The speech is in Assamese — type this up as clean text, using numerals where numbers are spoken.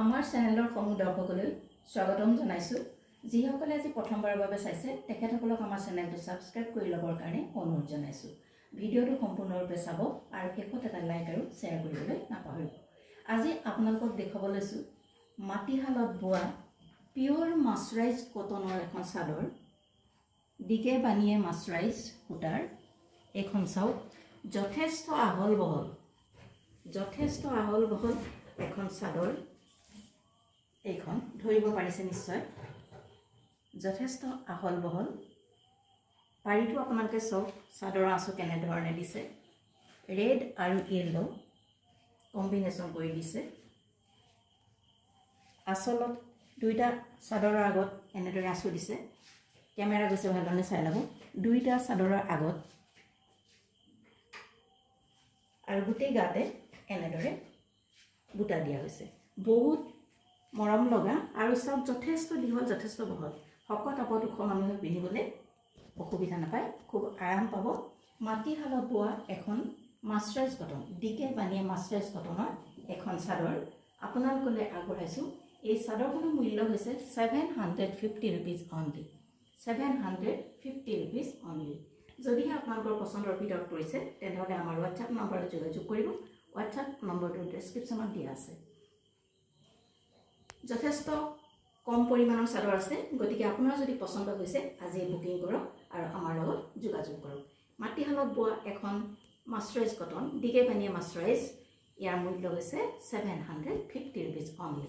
আমাৰ চেনেলৰ সমূহ দৰ্শকলৈ স্বাগতম জনাইছো। যিসকলে আজি প্ৰথমবাৰৰ বাবে চাইছে তেখেতসকলক আমাৰ চেনেলটো সাবস্ক্ৰাইব কৰি ল'বৰ কাৰণে অনুৰোধ জনাইছো। ভিডিঅ'টো সম্পূৰ্ণৰূপে চাব আৰু শেষত এটা লাইক আৰু শ্বেয়াৰ কৰিবলৈ নাপাহৰিব। আজি আপোনালোকক দেখাব লৈছো মাটিশালত বোৱা পিওৰ মাছৰাইজ কটনৰ এখন চাদৰ। ডিকে বানিয়ে মাছৰাইজ সূতাৰ এখন চাওক, যথেষ্ট আহল বহল এখন চাদৰ। এইখন ধৰিব পাৰিছে নিশ্চয়, যথেষ্ট আহল বহল। পাৰিটো আপোনালোকে চাওক, চাদৰৰ আঁচু কেনেধৰণে দিছে, ৰেড আৰু য়েলো কম্বিনেশ্যন কৰি দিছে। আঁচলত দুইটা চাদৰৰ আগত এনেদৰে আঁচু দিছে। কেমেৰা গৈছে ভালদৰে চাই ল'ব। দুইটা চাদৰৰ আগত আৰু গোটেই গাতে এনেদৰে বুটা দিয়া হৈছে। বহুত মৰম লগা আৰু সব যথেষ্ট দীঘল, যথেষ্ট বহল। শকত আপত ওখ মানুহে পিন্ধিবলৈ অসুবিধা নাপায়, খুব আৰাম পাব। মাটিশালত বোৱা এখন মাছৰাইজ কটন, ডিকে বানিয়ে মাছৰাইজ কটনৰ এখন চাদৰ আপোনালোকলৈ আগবঢ়াইছো। এই চাদৰখনৰ মূল্য হৈছে 750 rupees অনলি। 750 rupees only. যদিহে আপোনালোকৰ পচন্দৰ ভিতৰত পৰিছে তেনেহ'লে আমাৰ হোৱাটছআপ নম্বৰত যোগাযোগ কৰিব। হোৱাটছআপ নম্বৰটো ডেছক্ৰিপশ্যনত দিয়া আছে। যথেষ্ট কম পৰিমাণৰ চাদৰ আছে, গতিকে আপোনাৰ যদি পচন্দ হৈছে আজি বুকিং কৰক আৰু আমাৰ লগত যোগাযোগ কৰক। মাটিশালত বোৱা এখন মাছৰাইজ কটন, ডিকে বানিয়ে মাছৰাইজ, ইয়াৰ মূল্য হৈছে 750 rupees অনলি।